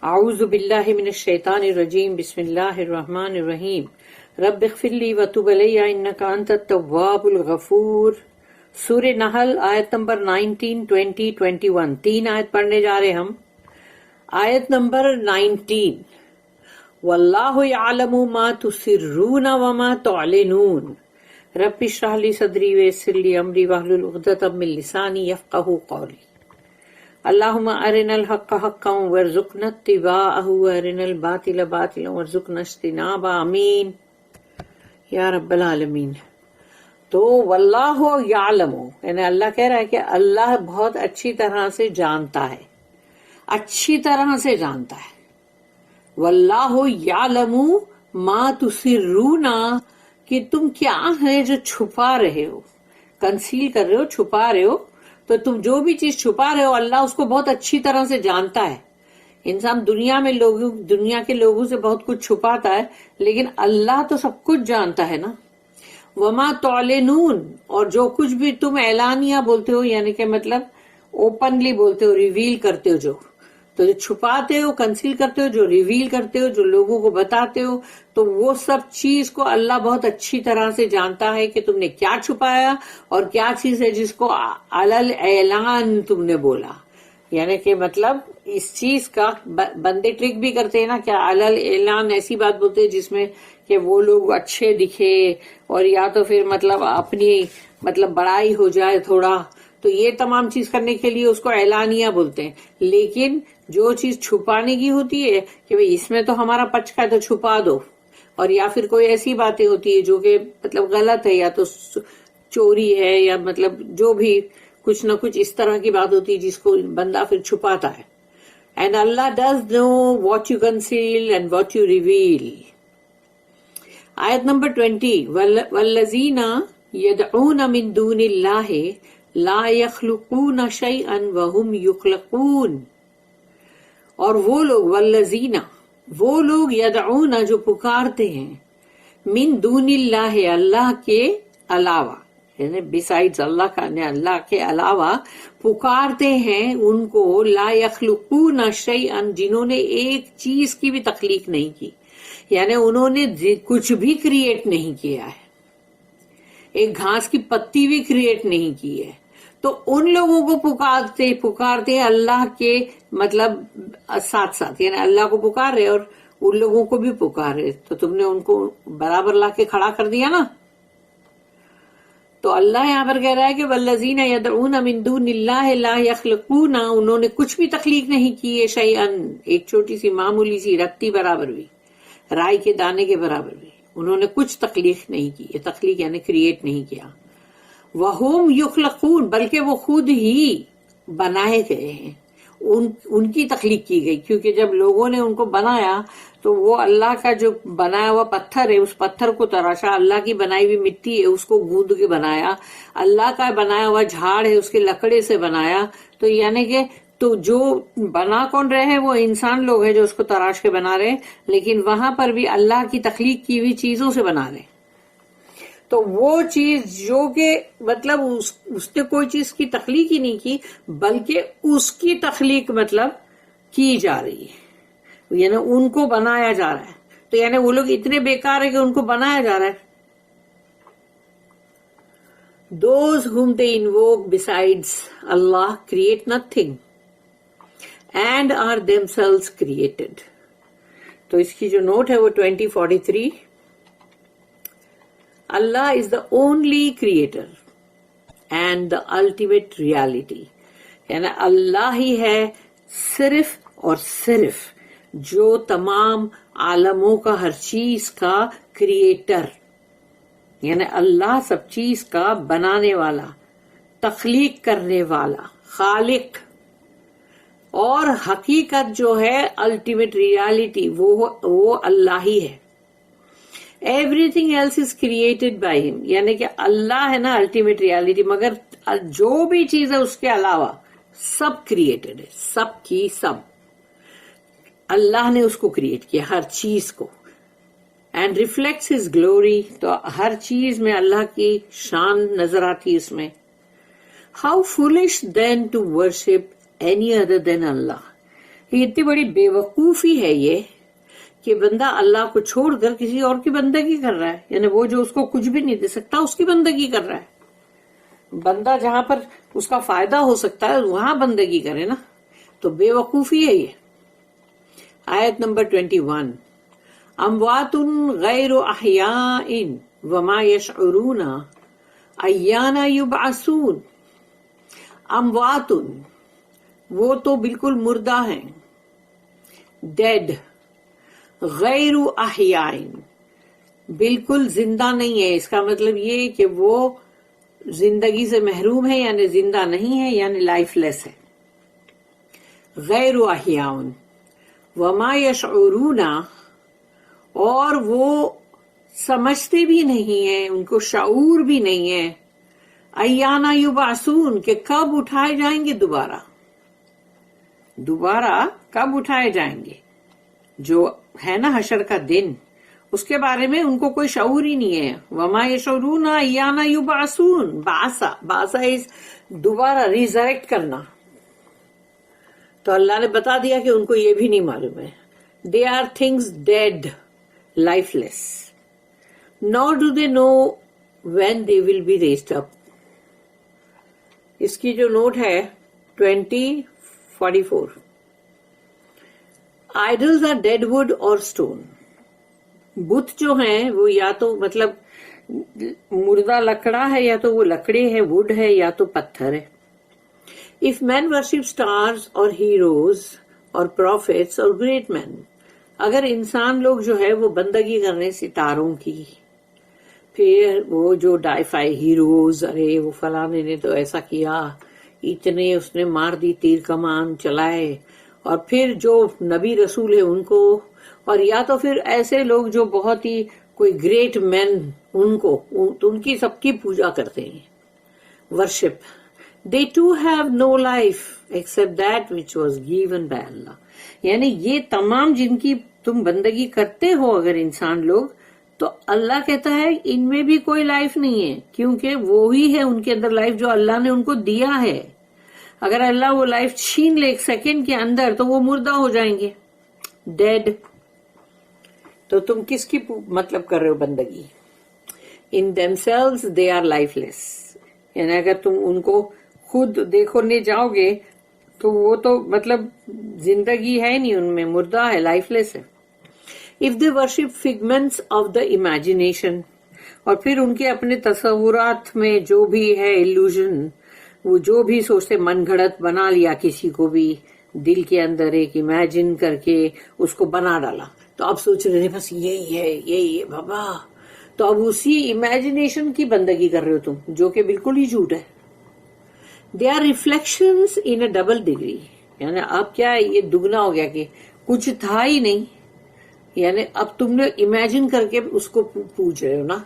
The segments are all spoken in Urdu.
اعوذ باللہ من الشیطان الرجیم بسم اللہ الرحمن الرحیم رب اغفر لی وتب علی انک انت التواب الغفور۔ سورہ نحل آیت نمبر 19، 20، 21 تین آیت پڑھنے جا رہے ہم۔ آیت نمبر 19، واللہ یعلم ما تسرون وما تعلنون رب اشرح لی صدری ویسر لی امری واحلل عقدۃ من لسانی یفقہوا قولی۔ اللہم ارنا الحق حقا وارزقنا اتباعہ وارنا الباطل باطلا وارزقنا اجتنابہ، آمین یا رب العالمین۔ تو واللہ یعلم، یعنی اللہ کہہ رہا ہے کہ اللہ بہت اچھی طرح سے جانتا ہے، اچھی طرح سے جانتا ہے۔ واللہ یعلم ما تسرون، کہ تم کیا ہے جو چھپا رہے ہو، کنسیل کر رہے ہو، چھپا رہے ہو، تو تم جو بھی چیز چھپا رہے ہو اللہ اس کو بہت اچھی طرح سے جانتا ہے۔ انسان دنیا کے لوگوں سے بہت کچھ چھپاتا ہے، لیکن اللہ تو سب کچھ جانتا ہے نا۔ وما تعلنون، اور جو کچھ بھی تم اعلانیہ بولتے ہو، یعنی کہ مطلب اوپنلی بولتے ہو، ریویل کرتے ہو، تو جو چھپاتے ہو، کنسیل کرتے ہو، جو ریویل کرتے ہو، جو لوگوں کو بتاتے ہو، تو وہ سب چیز کو اللہ بہت اچھی طرح سے جانتا ہے کہ تم نے کیا چھپایا اور کیا چیز ہے جس کو علل اعلان تم نے بولا۔ یعنی کہ مطلب اس چیز کا بندے ٹرک بھی کرتے ہیں نا، کہ علل اعلان ایسی بات بولتے ہیں جس میں کہ وہ لوگ اچھے دکھے، اور یا تو پھر مطلب اپنی مطلب بڑائی ہو جائے تھوڑا، تو یہ تمام چیز کرنے کے لیے اس کو اعلانیہ بولتے ہیں۔ لیکن جو چیز چھپانے کی ہوتی ہے کہ بھئی اس میں تو ہمارا پچکا ہے تو چھپا دو، اور یا پھر کوئی ایسی باتیں ہوتی ہے جو کہ مطلب غلط ہے، یا تو چوری ہے، یا مطلب جو بھی کچھ نہ کچھ اس طرح کی بات ہوتی ہے جس کو بندہ پھر چھپاتا ہے۔ And Allah does know what you conceal and what you reveal. آیت نمبر 20، والذین یدعون من دون اللہ لا یخلقون شیئا وهم یخلقون، اور وہ لوگ والذین، وہ لوگ یدعون جو پکارتے ہیں، من دون اللہ اللہ کے علاوہ، یعنی بسائڈز اللہ کا، اللہ کے علاوہ پکارتے ہیں ان کو، لا یخلقون شیئا، جنہوں نے ایک چیز کی بھی تخلیق نہیں کی، یعنی انہوں نے کچھ بھی کریٹ نہیں کیا ہے، ایک گھاس کی پتی بھی کریٹ نہیں کی ہے، تو ان لوگوں کو پکارتے ہیں اللہ کے مطلب ساتھ ساتھ، یعنی اللہ کو پکار رہے اور ان لوگوں کو بھی پکار رہے، تو تم نے ان کو برابر لا کے کھڑا کر دیا نا۔ تو اللہ یہاں پر کہہ رہا ہے کہ والذین یدعون من دون اللہ لا یخلقون، انہوں نے کچھ بھی تخلیق نہیں کی ہے، شیئا، ایک چھوٹی سی معمولی سی رتی برابر بھی، رائی کے دانے کے برابر بھی انہوں نے کچھ تخلیق نہیں کی، یہ تخلیق یعنی کریٹ نہیں کیا۔ وَهُمْ يُخْلَقُونَ، بلکہ وہ خود ہی بنائے گئے ہیں، ان کی تخلیق کی گئی، کیونکہ جب لوگوں نے ان کو بنایا تو وہ اللہ کا جو بنایا ہوا پتھر ہے، اس پتھر کو تراشا، اللہ کی بنائی ہوئی مٹی ہے اس کو گوند کے بنایا، اللہ کا بنایا ہوا جھاڑ ہے اس کے لکڑے سے بنایا، تو یعنی کہ تو جو بنا کون رہے ہیں وہ انسان لوگ ہیں جو اس کو تراش کے بنا رہے ہیں، لیکن وہاں پر بھی اللہ کی تخلیق کی ہوئی چیزوں سے بنا رہے ہیں۔ تو وہ چیز جو کہ مطلب اس نے کوئی چیز کی تخلیق ہی نہیں کی، بلکہ اس کی تخلیق مطلب کی جا رہی ہے، یعنی ان کو بنایا جا رہا ہے، تو یعنی وہ لوگ اتنے بیکار ہیں کہ ان کو بنایا جا رہا ہے۔ Those whom they invoke besides Allah create nothing and are themselves created۔ تو اس کی جو نوٹ ہے وہ 2043، Allah is the only creator and the ultimate reality، یعنی اللہ ہی ہے صرف اور صرف جو تمام عالموں کا، ہر چیز کا کریٹر، یعنی اللہ سب چیز کا بنانے والا، تخلیق کرنے والا، خالق، اور حقیقت جو ہے الٹیمیٹ ریالٹی وہ اللہ ہی ہے۔ Everything else is created by him, یعنی کہ اللہ ہے نا الٹیمیٹ ریالٹی، مگر جو بھی چیز ہے اس کے علاوہ سب کریٹڈ ہے، سب کی سب اللہ نے اس کو کریٹ کیا، ہر چیز کو۔ اینڈ ریفلیکٹس ہز گلوری، تو ہر چیز میں اللہ کی شان نظر آتی اس میں۔ How foolish then to worship any other دین اللہ، یہ اتنی بڑی بیوقوفی ہے یہ کہ بندہ اللہ کو چھوڑ کر کسی اور کی بندگی کر رہا ہے، یعنی وہ جو اس کو کچھ بھی نہیں دے سکتا اس کی بندگی کر رہا ہے۔ بندہ جہاں پر اس کا فائدہ ہو سکتا ہے وہاں بندگی کرے نا، تو بے وقوفی ہے یہ۔ آیت نمبر 21، اموات غیر احیاء وما یشعرون ایان یبعثون۔ اموات، وہ تو بالکل مردہ ہیں، ڈیڈ، غیر احیاء، بالکل زندہ نہیں ہے۔ اس کا مطلب یہ کہ وہ زندگی سے محروم ہے، یعنی زندہ نہیں ہے، یعنی لائف لیس ہے۔ غیر احیاء وما یشعرون، اور وہ سمجھتے بھی نہیں ہیں، ان کو شعور بھی نہیں ہے، ایانا یبعثون، کہ کب اٹھائے جائیں گے دوبارہ، دوبارہ کب اٹھائے جائیں گے، جو ہے نا حشر کا دن، اس کے بارے میں ان کو کوئی شعور ہی نہیں ہے۔ وما یشعرون ایانا یبعثون، بعث از دوبارہ ریزریکٹ کرنا، تو اللہ نے بتا دیا کہ ان کو یہ بھی نہیں معلوم ہے۔ They are things dead, lifeless, nor do they know when they will be raised up۔ اس کی جو نوٹ ہے 2044، idols are dead wood or stone۔ بت جو ہیں وہ یا تو مطلب مردہ لکڑا ہے، یا تو وہ لکڑی ہے، ووڈ ہے، یا تو پتھر ہے۔ If men worship stars or heroes or prophets or great men، اگر انسان لوگ جو ہے وہ بندگی کرنے ستاروں کی، پھر وہ جو ڈائفائی ہیروز، ارے وہ فلانے نے تو ایسا کیا، اتنے اس نے مار دی، تیر کمان چلائے، اور پھر جو نبی رسول ہے ان کو، اور یا تو پھر ایسے لوگ جو بہت ہی کوئی گریٹ مین، ان کی سب کی پوجا کرتے ہیں، worship. They too have no life except that which was given by Allah۔ یعنی یہ تمام جن کی تم بندگی کرتے ہو اگر انسان لوگ، تو اللہ کہتا ہے ان میں بھی کوئی لائف نہیں ہے، کیونکہ وہی ہے ان کے اندر لائف جو اللہ نے ان کو دیا ہے۔ اگر اللہ وہ لائف چھین لے ایک سیکنڈ کے اندر تو وہ مردہ ہو جائیں گے، ڈیڈ۔ تو تم کس کی مطلب کر رہے ہو بندگی؟ ان themselves they are lifeless، یعنی اگر تم ان کو خود دیکھنے جاؤ گے تو وہ تو مطلب زندگی ہے نہیں ان میں، مردہ ہے، لائف لیس ہے۔ If they worship figments of the imagination، اور پھر ان کے اپنے تصورات میں جو بھی ہے illusion، وہ جو بھی سوچتے من گھڑت بنا لیا، کسی کو بھی دل کے اندر ایک امیجن کر کے اس کو بنا ڈالا، تو اب سوچ رہے ہیں بس یہی ہے بابا، تو اب اسی امیجنیشن کی بندگی کر رہے ہو تم، جو کہ بالکل ہی جھوٹ ہے۔ They are reflections in a double degree، یعنی اب کیا ہے، یہ دگنا ہو گیا کہ کچھ تھا ہی نہیں، یعنی اب تم نے امیجن کر کے اس کو پوچھ رہے ہو نا،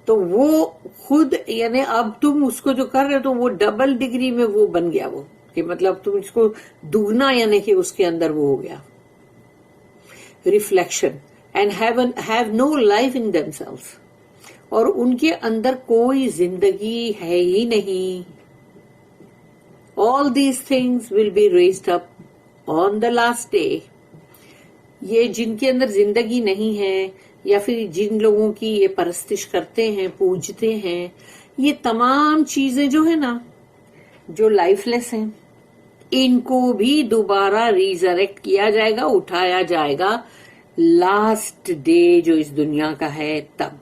تو وہ خود یعنی اب تم اس کو جو کر رہے ہو تو وہ ڈبل ڈگری میں وہ بن گیا، وہ کہ مطلب تم اس کو دگنا، یعنی کہ اس کے اندر وہ ہو گیا reflection. And have no life in themselves، اور ان کے اندر کوئی زندگی ہے ہی نہیں۔ All these things will be raised up on the last day۔ یہ جن کے اندر زندگی نہیں ہے، یا پھر جن لوگوں کی یہ پرستش کرتے ہیں، پوجتے ہیں، یہ تمام چیزیں جو ہے نا، جو لائف لیس ہیں، ان کو بھی دوبارہ ریزریکٹ کیا جائے گا، اٹھایا جائے گا لاسٹ ڈے جو اس دنیا کا ہے تب۔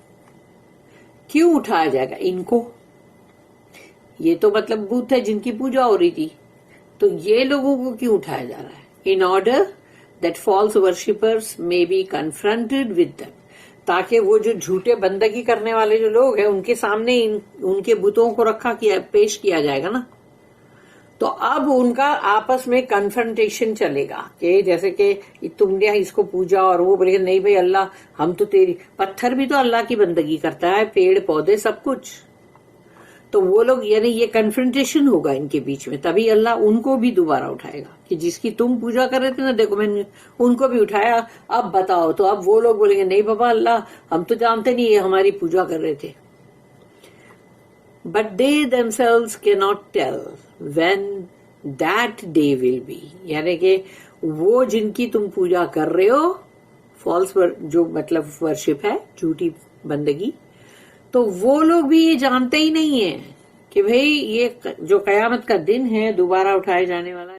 کیوں اٹھایا جائے گا ان کو؟ یہ تو مطلب بت ہے جن کی پوجا ہو رہی تھی، تو یہ لوگوں کو کیوں اٹھایا جا رہا ہے؟ In order that false worshippers may be confronted with them، تاکہ وہ جو جھوٹے بندگی کرنے والے جو لوگ ہیں ان کے سامنے ان کے بتوں کو پیش کیا جائے گا نا، تو اب ان کا آپس میں کنفرنٹیشن چلے گا، کہ جیسے کہ تم نے اس کو پوجا اور وہ بولے نہیں بھائی اللہ ہم تو تیری، پتھر بھی تو اللہ کی بندگی کرتا ہے، پیڑ پودے سب کچھ، تو وہ لوگ یعنی یہ کنفرنٹیشن ہوگا ان کے بیچ میں، تبھی اللہ ان کو بھی دوبارہ اٹھائے گا کہ جس کی تم پوجا کر رہے تھے نا، دیکھو میں نے ان کو بھی اٹھایا، اب بتاؤ، تو اب وہ لوگ بولیں گے نہیں بابا اللہ ہم تو جانتے نہیں یہ ہماری پوجا کر رہے تھے۔ But they themselves cannot tell when that day will be، یعنی کہ وہ جن کی تم پوجا کر رہے ہو، فالس جو مطلب ورشپ ہے، جھوٹی بندگی، تو وہ لوگ بھی یہ جانتے ہی نہیں ہیں کہ بھئی یہ جو قیامت کا دن ہے دوبارہ اٹھائے جانے والا